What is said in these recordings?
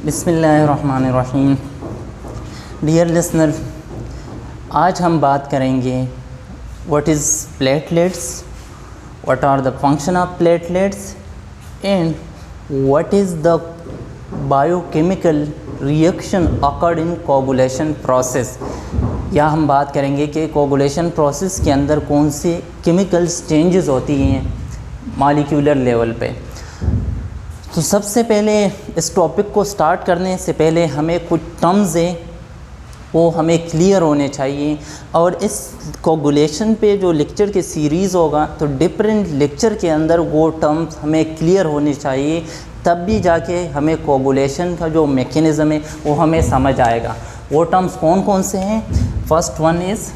बिस्मिल्लाहिर्रहमानिर्रहीम। Dear listener, आज हम बात करेंगे what is platelets, what are the function of platelets and what is the biochemical reaction occurred in coagulation process. या हम बात करेंगे कि कोगुलेशन प्रोसेस के अंदर कौन से केमिकल्स चेंजेस होती हैं मॉलिक्यूलर लेवल पे। तो सबसे पहले इस टॉपिक को स्टार्ट करने से पहले हमें कुछ टर्म्स हैं वो हमें क्लियर होने चाहिए, और इस कोगुलेशन पे जो लेक्चर की सीरीज़ होगा तो डिफरेंट लेक्चर के अंदर वो टर्म्स हमें क्लियर होने चाहिए, तब भी जाके हमें कोगुलेशन का जो मैकेनिज़्म है वो हमें समझ आएगा। वो टर्म्स कौन कौन से हैं? First one is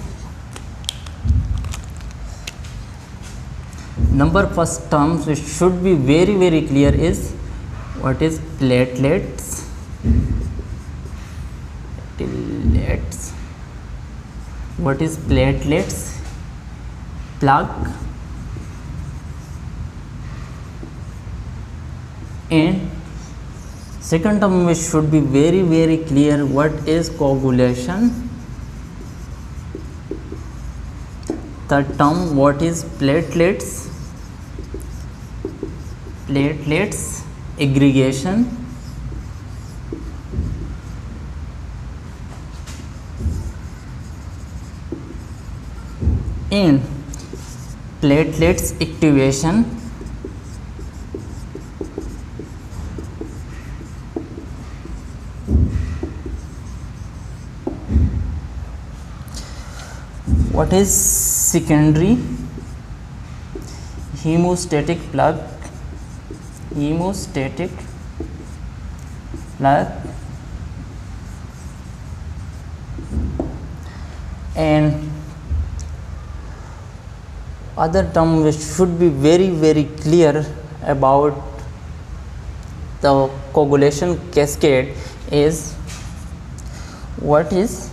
first terms which should be very clear is what is platelets, what is platelets, plug, and second term which should be very clear, what is coagulation. Third term, what is platelets, aggregation, and platelets activation. What is secondary? Hemostatic plug, and other term which should be very clear about the coagulation cascade is what is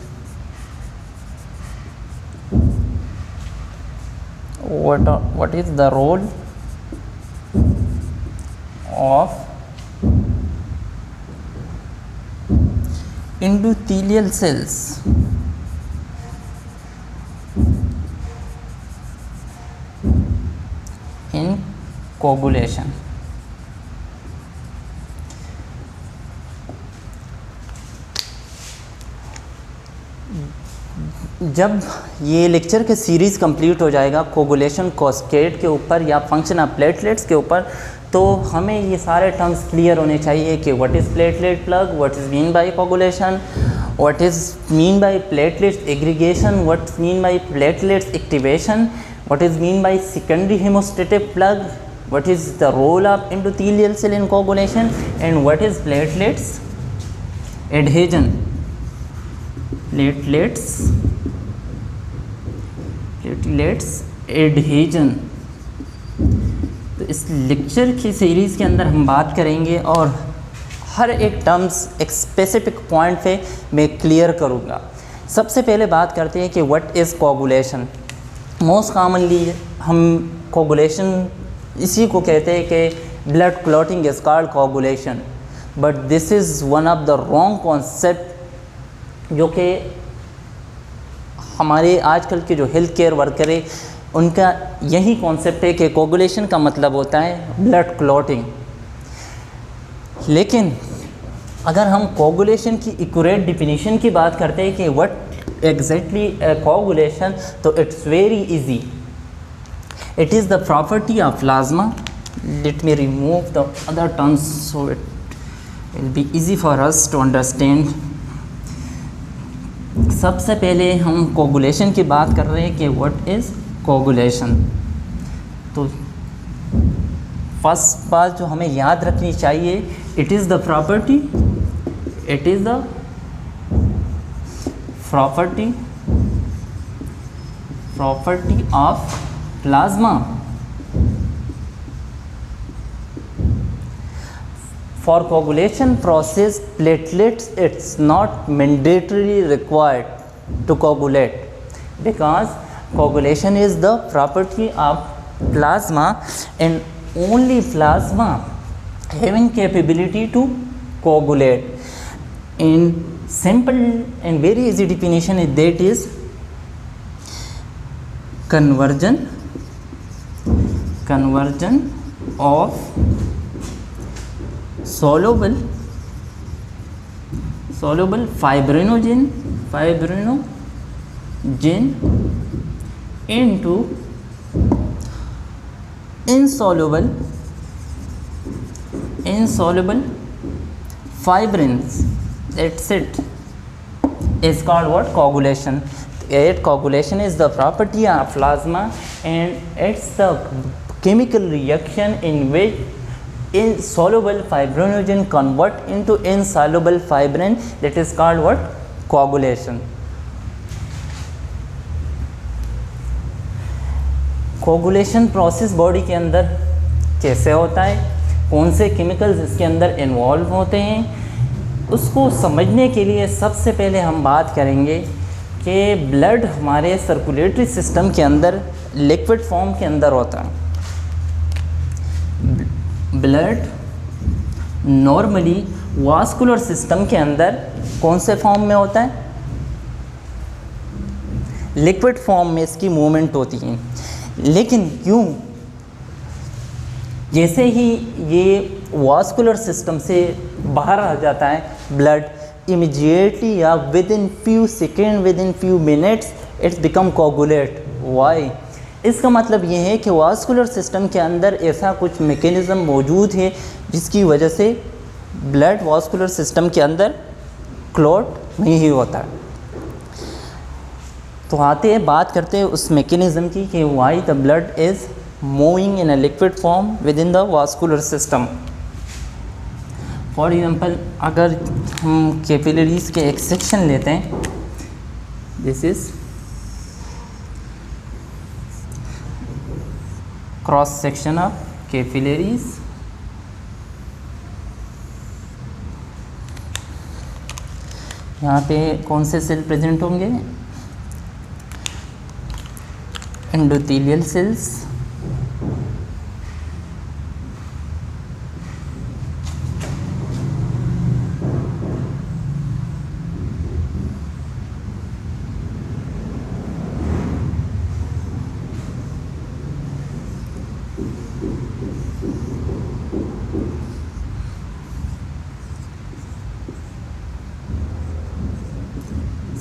the role of endothelial cells in coagulation. जब ये lecture के series complete हो जाएगा coagulation cascade के ऊपर या function of platelets के ऊपर, तो हमें ये सारे टर्म्स क्लियर होने चाहिए कि what is platelet plug, what is mean by coagulation, what is mean by platelets aggregation, what is mean by platelets activation, what is mean by secondary hemostatic plug, what is the role of endothelial cell in coagulation, and what is platelets adhesion, platelets adhesion. तो इस lecture की series के अंदर हम बात करेंगे और हर एक टर्म्स एक स्पेसिफिक पॉइंट पे मैं क्लियर करूँगा। सबसे पहले बात करते हैं कि what is coagulation. Most commonly हम कोगुलेशन इसी को कहते हैं कि blood clotting is called coagulation, but this is one of the wrong concept जो कि हमारे आजकल के जो हेल्थ केयर वर्कर है उनका यही कॉन्सेप्ट है कि कोगुलेशन का मतलब होता है ब्लड क्लॉटिंग। लेकिन अगर हम कोगुलेशन की एक्यूरेट डिफिनीशन की बात करते हैं कि व्हाट एग्जैक्टली कोगुलेशन, तो it's very easy. It is the property of plasma. Let me remove the other terms so it will be easy for us to understand. सबसे पहले हम कोगुलेशन की बात कर रहे हैं कि व्हाट इज़ कोगुलेशन। तो फर्स्ट बात जो हमें याद रखनी चाहिए, it is the property of plasma. For coagulation process, platelets, it's not mandatorily required to coagulate because coagulation is the property of plasma and only plasma having capability to coagulate. in simple and very easy definition is that is conversion of soluble fibrinogen into insoluble fibrins. That's it. Is called what? Coagulation. Coagulation is the property of plasma, and it's the chemical reaction in which insoluble fibrinogen convert into insoluble fibrin. That is called what? Coagulation. Coagulation process body के अंदर कैसे होता है, कौन से chemicals इसके अंदर involve होते हैं, उसको समझने के लिए सबसे पहले हम बात करेंगे कि ब्लड हमारे सर्कुलेटरी सिस्टम के अंदर लिक्विड फॉर्म के अंदर होता है. ब्लड नॉर्मली वास्कुलर सिस्टम के अंदर कौन से फॉर्म में होता है? लिक्विड फॉर्म में इसकी मूवमेंट होती है. लेकिन क्यों जैसे ही ये वास्कुलर सिस्टम से बाहर आ जाता है ब्लड, इमीडिएटली या within few second, within few minutes it's become coagulate. Why? इसका मतलब ये है कि वास्कुलर सिस्टम के अंदर ऐसा कुछ मैकेनिज़्म मौजूद है जिसकी वजह से ब्लड वास्कुलर सिस्टम के अंदर क्लॉट नहीं होता. तो आते हैं बात करते हैं उस मैकेनिज़्म की कि why the blood is moving in a liquid form with in the vascular system. For example अगर हम कैपिलरीज़ के एक सेक्शन लेते हैं, this is cross section of capillaries. यहाँ पे कौन से सेल प्रेजेंट होंगे? एंडोथेलियल सेल्स,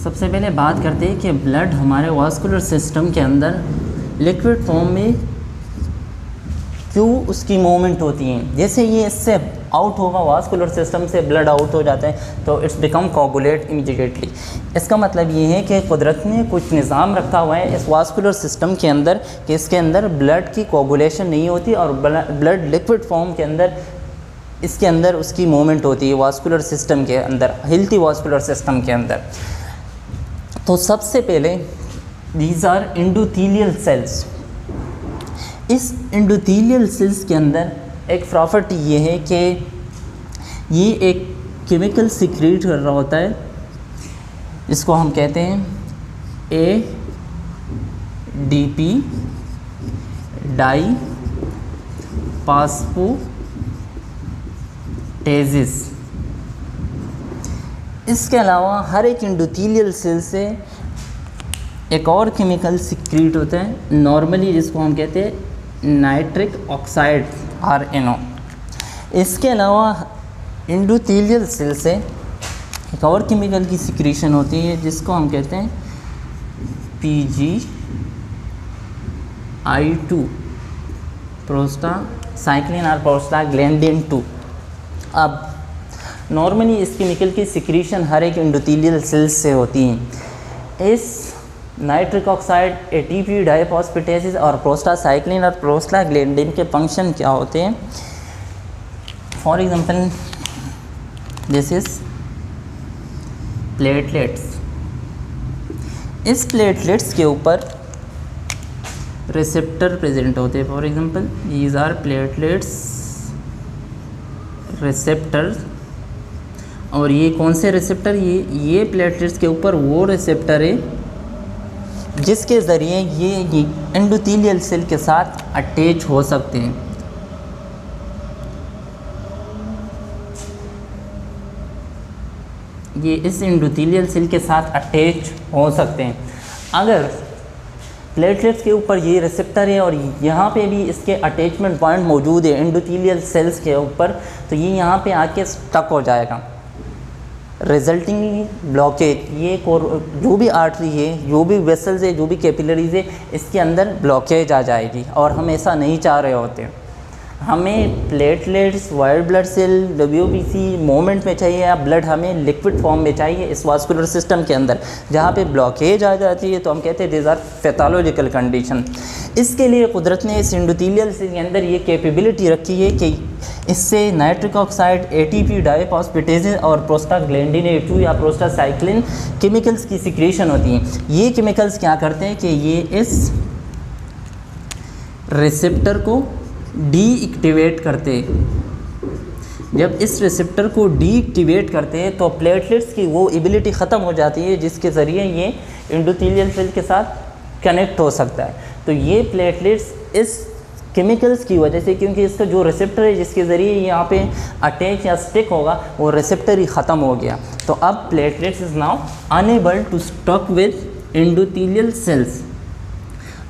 सबसे पहले बात करते हैं कि ब्लड हमारे वास्कुलर सिस्टम के अंदर लिक्विड फॉर्म में क्यों उसकी मूवमेंट होती है. जैसे ये इससे आउट होगा, वास्कुलर सिस्टम से ब्लड आउट हो जाता है तो इट्स बिकम कोगुलेट इमीडिएटली. इसका मतलब ये है कि कुदरत ने कुछ निज़ाम रखा हुआ है इस वास्कुलर सिस्टम के अंदर कि इसके अंदर ब्लड की कोगुलेशन नहीं होती और ब्लड लिक्विड फॉर्म के अंदर इसके अंदर उसकी मूवमेंट होती है वास्कुलर सिस्टम के अंदर, हेल्थी वास्कुलर सिस्टम के अंदर. तो सबसे पहले दीज आर एंडोथेलियल सेल्स. इस एंडोथेलियल सेल्स के अंदर एक प्रॉपर्टी ये है कि ये एक केमिकल सिक्रीट कर रहा होता है, इसको हम कहते हैं ADP डाई फास्फोटेसिस. इसके अलावा हर एक एंडोथेलियल सेल से एक और केमिकल सिक्रीट होता है नॉर्मली, जिसको हम कहते हैं नाइट्रिक ऑक्साइड RNO. इसके अलावा एंडोथेलियल सेल से एक और केमिकल की सिक्रीशन होती है जिसको हम कहते हैं PGI2 प्रोस्टासाइक्लिन और प्रोस्टाग्लैंडिन 2. अब नॉर्मली इस केमिकल की सिक्रीशन हर एक एंडोथेलियल सेल्स से होती है. इस नाइट्रिक ऑक्साइड, ATP डाईफॉस्फेटेसिस और प्रोस्टासाइक्लिन और प्रोस्टाग्लैंडिन के फंक्शन क्या होते हैं? For example this is platelets. इस प्लेटलेट्स के ऊपर रिसेप्टर प्रेजेंट होते हैं. For example these are platelets receptors. और ये कौन से रिसेप्टर? ये प्लेटलेट्स के ऊपर वो रिसेप्टर है जिसके ज़रिए ये एंडोथेलियल सेल के साथ अटैच हो सकते हैं. ये इस एंडोथेलियल सेल के साथ अटैच हो सकते हैं। अगर प्लेटलेट्स के ऊपर ये रिसेप्टर है और यहाँ पे भी इसके अटैचमेंट पॉइंट मौजूद है एंडोथेलियल सेल्स के ऊपर, तो ये यहाँ पे आके स्टक हो जाएगा, रिजल्टिंग ब्लॉकेज। ये जो भी आर्टरी है, जो भी वेसल्स है, जो भी कैपिलरीज है, इसके अंदर ब्लॉकेज आ जाएगी और हम ऐसा नहीं चाह रहे होते। हमें platelets, white blood cell, WBC moment में चाहिए या ब्लड हमें लिक्विड फॉर्म में चाहिए इस वास्कुलर सिस्टम के अंदर। जहाँ पे ब्लॉकेज आ जाती है तो हम कहते हैं दिस आर पैथोलॉजिकल कंडीशन। इसके लिए कुदरत ने इस एंडोथेलियल सेल के अंदर ये कैपेबिलिटी रखी है कि इससे नाइट्रिक ऑक्साइड, ATP डाइफॉस्फेटेज और प्रोस्टाग्लैंडिन A2 या प्रोस्टासाइक्लिन केमिकल्स की सिक्रेशन होती हैं। ये केमिकल्स क्या करते हैं कि ये इस रिसेप्टर को डीएक्टिवेट करते हैं। जब इस रिसेप्टर को डीएक्टिवेट करते हैं तो प्लेटलेट्स की वो एबिलिटी ख़त्म हो जाती है जिसके ज़रिए ये एंडोथेलियल सेल के साथ कनेक्ट हो सकता है। तो ये प्लेटलेट्स इस केमिकल्स की वजह से, क्योंकि इसका जो रिसेप्टर है जिसके ज़रिए यहाँ पे अटैच या स्टिक होगा, वो रिसेप्टर ही ख़त्म हो गया। तो अब platelets is now enable to stuck with endothelial cells.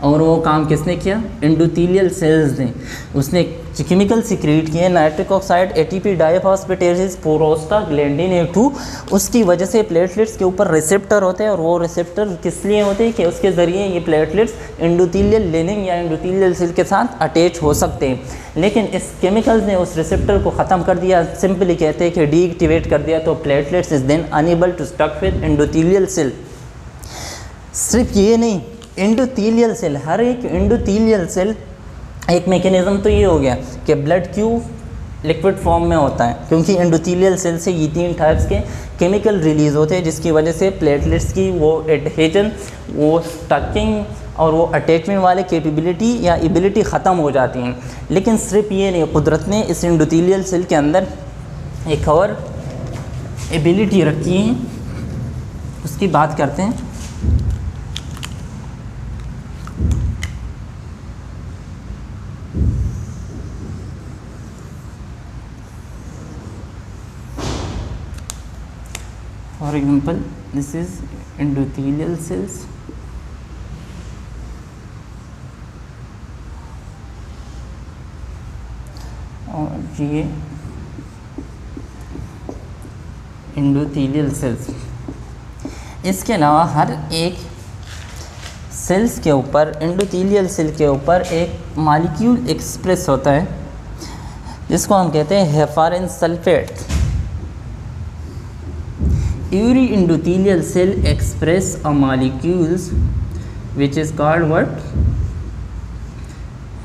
और वो काम किसने किया? एंडोथेलियल सेल्स ने। उसने केमिकल सिक्रीट किए, nitric oxide, ATP diphosphatase, prostaglandin A2। उसकी वजह से प्लेटलेट्स के ऊपर रिसेप्टर होते हैं और वो रिसेप्टर किस लिए होते हैं कि उसके ज़रिए ये प्लेटलेट्स एंडोथेलियल लिनिंग या एंडोथेलियल सेल के साथ अटैच हो सकते हैं। लेकिन इस केमिकल्स ने उस रिसेप्टर को ख़त्म कर दिया, सिंपली कहते हैं कि डीएक्टिवेट कर दिया। तो platelets is then unable to stuck with endothelial cell. सिर्फ ये नहीं, एंडोथेलियल सेल, हर एक एंडोथेलियल सेल एक मैकेनिज़्म तो ये हो गया कि ब्लड क्यों लिक्विड फॉर्म में होता है, क्योंकि एंडोथेलियल सेल से ये 3 टाइप्स के केमिकल रिलीज़ होते हैं जिसकी वजह से प्लेटलेट्स की वो एडहेजन, वो स्टकिंग और वो अटैचमेंट वाले कैपेबिलिटी या एबिलिटी ख़त्म हो जाती हैं। लेकिन सिर्फ ये नहीं, कुदरत ने इस एंडोथेलियल सेल के अंदर एक और एबिलिटी रखी है, उसकी बात करते हैं। For example, this is endothelial cells, और ये एंडोथेलियल सेल्स। इसके अलावा हर एक सेल्स के ऊपर, एंडोथेलियल सेल के ऊपर एक मॉलिक्यूल एक्सप्रेस होता है जिसको हम कहते हैं heparin sulphate. Every endothelial cell express a molecules which is called what?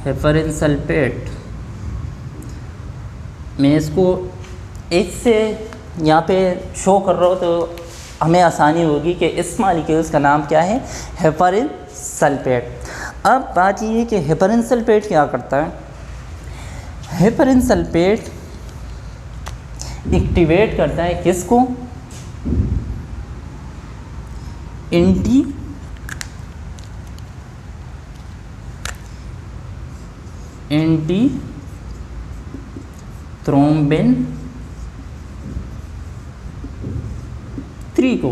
Heparin sulfate। मैं इसको इससे यहाँ पे शो कर रहा हूँ तो हमें आसानी होगी कि इस मॉलिक्यूल्स का नाम क्या है? Heparin sulphate. अब बात ये है कि हेपारिन सल्फेट क्या करता है? हेपारिन सल्फेट एक्टिवेट करता है किसको? एंटी थ्रोम्बिन 3 को।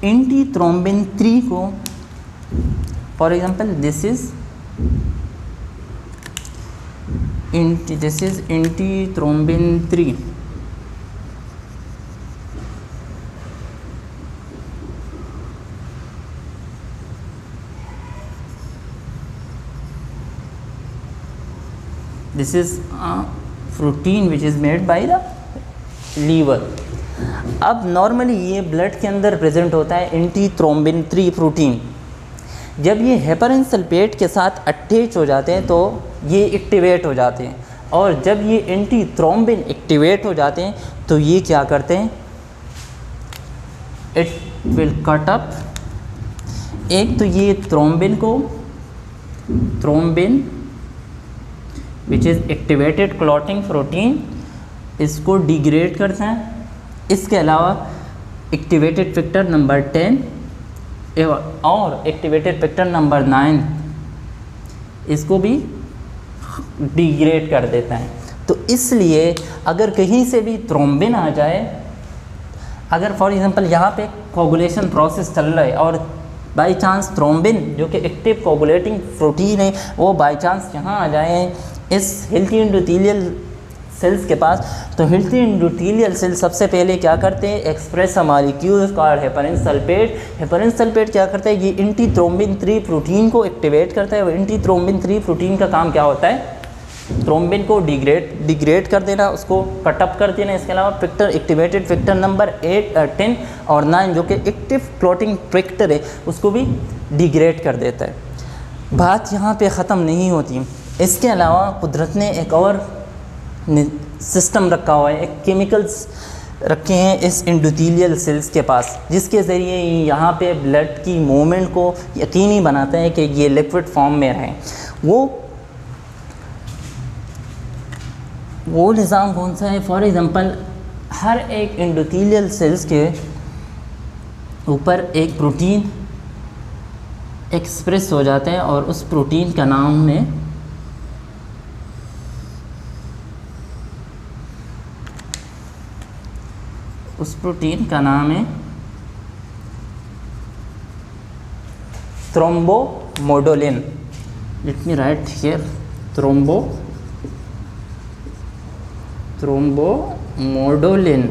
एंटी थ्रोम्बिन 3 को, for example this is anti thrombin 3। This is a protein which is made by the liver। अब नॉर्मली ये ब्लड के अंदर प्रेजेंट होता है एंटी थ्रोम्बिन 3 प्रोटीन। जब ये हेपारिन सल्फेट के साथ अटैच हो जाते हैं तो ये एक्टिवेट हो जाते हैं, और जब ये एंटी थ्रोम्बिन एक्टिवेट हो जाते हैं तो ये क्या करते हैं? It will cut up. एक तो ये thrombin which is activated clotting protein, इसको डिग्रेड करता है। इसके अलावा एक्टिवेटेड फैक्टर नंबर 10 और एक्टिवेटेड फैक्टर नंबर 9 इसको भी डिग्रेड कर देता है। तो इसलिए अगर कहीं से भी थ्रोम्बिन आ जाए, अगर फॉर एग्जांपल यहाँ पे कोगुलेशन प्रोसेस चल रहा है और बाय चांस थ्रोम्बिन जो कि एक्टिव कोगुलेटिंग प्रोटीन है वो बाय चांस यहाँ आ जाए इस हेल्थी एंडोथेलियल सेल्स के पास, तो हेल्थी एंडोथेलियल सेल सबसे पहले क्या करते हैं, express molecules called heparin sulphate. Heparin sulphate क्या करता है, ये एंटी थ्रोम्बिन 3 प्रोटीन को एक्टिवेट करता है। एंटी थ्रोम्बिन 3 प्रोटीन का काम क्या होता है, थ्रोम्बिन को डिग्रेड कर देना, उसको कटअप कर देना। इसके अलावा फैक्टर एक्टिवेटेड फैक्टर नंबर 8, 10 और 9 जो कि एक्टिव क्लॉटिंग फैक्टर है उसको भी डिग्रेड कर देता है। बात यहाँ पे ख़त्म नहीं होती, इसके अलावा कुदरत ने एक और सिस्टम रखा हुआ है, एक केमिकल्स रखे हैं इस एंडोथेलियल सेल्स के पास, जिसके ज़रिए यहाँ पे ब्लड की मूवमेंट को यकीनी बनाते हैं कि ये लिक्विड फॉर्म में रहें। वो निज़ाम कौन सा है, फॉर एग्ज़ाम्पल हर एक एंडोथेलियल सेल्स के ऊपर एक प्रोटीन एक्सप्रेस हो जाते हैं और उस प्रोटीन का नाम है thrombomodulin. Let me write here, thrombomodulin.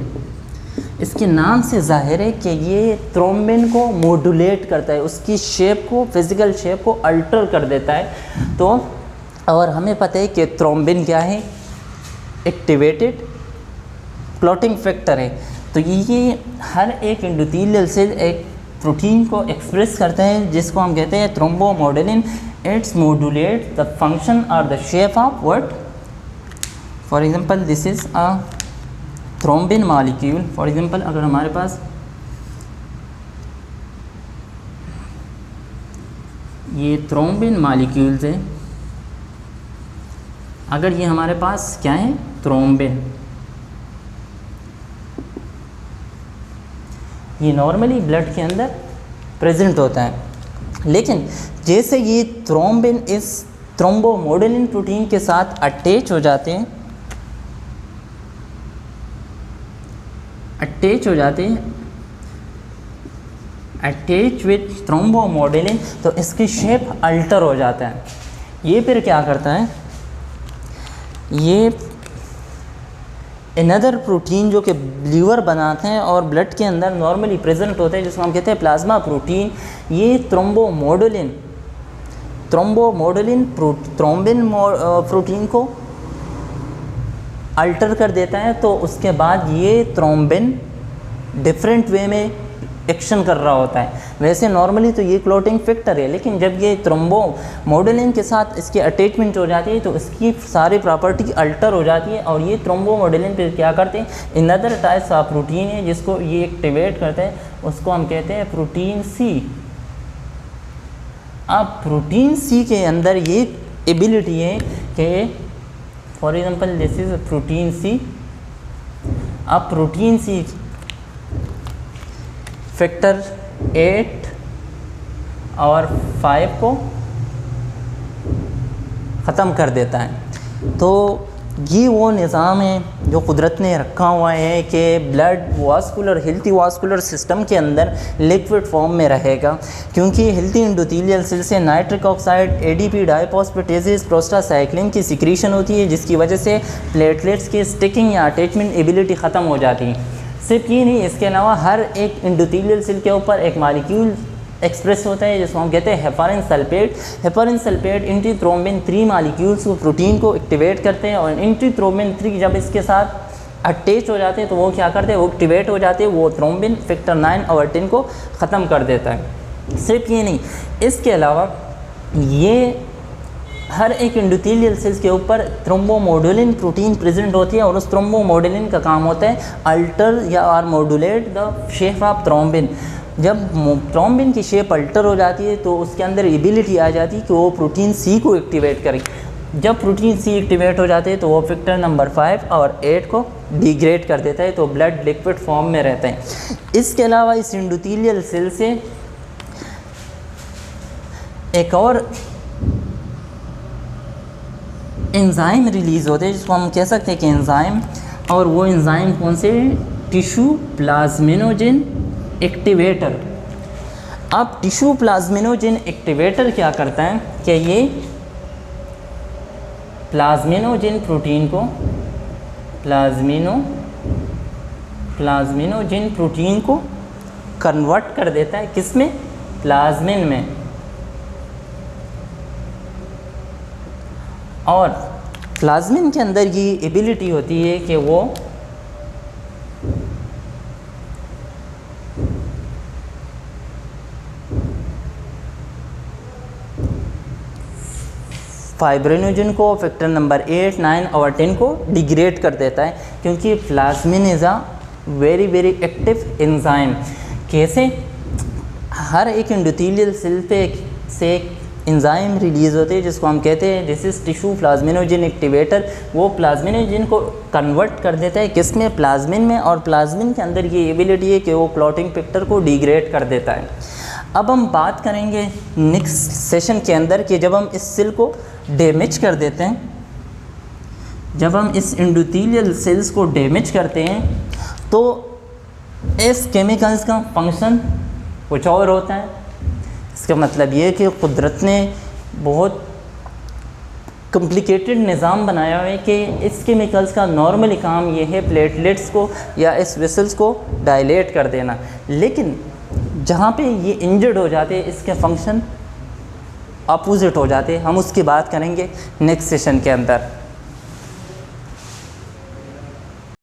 इसके नाम से जाहिर है कि ये थ्रोम्बिन को मॉड्यूलेट करता है, उसकी शेप को, फिज़िकल शेप को अल्टर कर देता है। तो और हमें पता है कि थ्रोम्बिन क्या है, एक्टिवेटेड क्लॉटिंग फैक्टर है। तो ये हर एक एंडोथेलियल सेल एक प्रोटीन को एक्सप्रेस करते हैं जिसको हम कहते हैं थ्रोम्बोमोडुलिन। इट्स मॉड्यूलेट द फंक्शन और the shape of what, for example this is a thrombin molecule. For example अगर हमारे पास ये थ्रोम्बिन मॉलिक्यूल्स है, अगर ये हमारे पास क्या है, थ्रोम्बिन, ये नॉर्मली ब्लड के अंदर प्रेजेंट होता है, लेकिन जैसे ये थ्रोम्बिन इस थ्रोम्बोमोडुलिन प्रोटीन के साथ अटैच हो जाते हैं, अटैच विथ थ्रोम्बोमोडुलिन, तो इसकी शेप अल्टर हो जाता है। ये फिर क्या करता है, ये अनदर प्रोटीन जो कि लीवर बनाते हैं और ब्लड के अंदर नॉर्मली प्रेजेंट होते हैं जिसको हम कहते हैं प्लाज्मा प्रोटीन, ये थ्रोम्बिन प्रोटीन को अल्टर कर देता है। तो उसके बाद ये थ्रोम्बिन डिफरेंट वे में एक्शन कर रहा होता है। वैसे नॉर्मली तो ये क्लॉटिंग फैक्टर है, लेकिन जब ये थ्रोम्बोमोडुलिन के साथ इसकी अटैचमेंट हो जाती है तो इसकी सारी प्रॉपर्टी अल्टर हो जाती है और ये थ्रोम्बोमोडुलिन पे क्या करते हैं, अनदर टाइप्स ऑफ प्रोटीन है जिसको ये एक्टिवेट करते हैं, उसको हम कहते हैं प्रोटीन सी। अब प्रोटीन सी के अंदर ये एबिलिटी है कि for example this is protein C. अब प्रोटीन सी फैक्टर 8 और 5 को ख़त्म कर देता है। तो ये वो निज़ाम है जो कुदरत ने रखा हुआ है कि blood vascular, healthy vascular system के अंदर लिक्विड फॉर्म में रहेगा, क्योंकि हेल्थी एंडोथेलियल सेल से नाइट्रिक ऑक्साइड, एडीपी डाइफॉस्फेटेजेस, प्रोस्टासाइक्लिन की सिक्रीशन होती है जिसकी वजह से प्लेटलेट्स की स्टिकिंग या अटैचमेंट एबिलिटी ख़त्म हो जाती है। सिर्फ ये नहीं, इसके अलावा हर एक एंडोथेलियल सेल के ऊपर एक मॉलिक्यूल एक्सप्रेस होता है जिसको हम कहते हैं heparin sulphate. Heparin sulphate anti thrombin 3 molecules को, प्रोटीन को एक्टिवेट करते हैं और एंटी थ्रोम्बिन 3 जब इसके साथ अटैच हो जाते हैं तो वो क्या करते हैं, वो एक्टिवेट हो जाते हैं, वो थ्रोम्बिन फैक्टर 9 और 10 को ख़त्म कर देता है। सिर्फ ये नहीं, इसके अलावा ये हर एक एंडोथेलियल सेल्स के ऊपर थ्रोम्बोमोडुलिन प्रोटीन प्रेजेंट होती है और उस थ्रोम्बोमोडुलिन का काम होता है अल्टर या और modulate the shape of thrombin. जब थ्रोम्बिन की शेप अल्टर हो जाती है तो उसके अंदर एबिलिटी आ जाती है कि वो प्रोटीन सी को एक्टिवेट करे। जब प्रोटीन सी एक्टिवेट हो जाते हैं तो वो फैक्टर नंबर 5 और 8 को डिग्रेड कर देता है, तो ब्लड लिक्विड फॉर्म में रहता है। इसके अलावा इस एंडोथेलियल सेल से एंजाइम रिलीज़ होते हैं जिसको हम कह सकते हैं कि एंजाइम, और वो एंजाइम कौन से? Tissue plasminogen activator. अब टिश्यू प्लाज्मिनोजेन एक्टिवेटर क्या करता है कि ये प्लाज्मिनोजेन प्रोटीन को प्लाज्मिनोजेन प्रोटीन को कन्वर्ट कर देता है, किस में? प्लाज्मिन में। और प्लाज्मिन के अंदर ये एबिलिटी होती है कि वो फाइब्रिनोजन को फैक्टर नंबर 8, 9 और 10 को डिग्रेड कर देता है, क्योंकि plasmin is a very very active enzyme. कैसे? हर एक एंडोथेलियल सेल पे से एंजाइम रिलीज़ होते हैं जिसको हम कहते हैं this is tissue plasminogen activator. वो प्लाज्मिनोजेन को कन्वर्ट कर देता है, किस में? प्लाज्मिन में। और प्लाज्मिन के अंदर ये एबिलिटी है कि वो क्लॉटिंग फैक्टर को डिग्रेड कर देता है। अब हम बात करेंगे नेक्स्ट सेशन के अंदर कि जब हम इस सेल को डैमेज कर देते हैं, जब हम इस एंडोथेलियल सेल्स को डैमेज करते हैं तो इस केमिकल्स का फंक्शन कुछ और होता है। इसका मतलब ये है कि कुदरत ने बहुत कॉम्प्लिकेटेड निज़ाम बनाया हुआ है कि इस केमिकल्स का नॉर्मली काम ये है प्लेटलेट्स को या इस वेसल्स को डायलेट कर देना, लेकिन जहाँ पे ये इंजर्ड हो जाते हैं इसके फंक्शन अपोजिट हो जाते हैं। हम उसकी बात करेंगे नेक्स्ट सेशन के अंदर।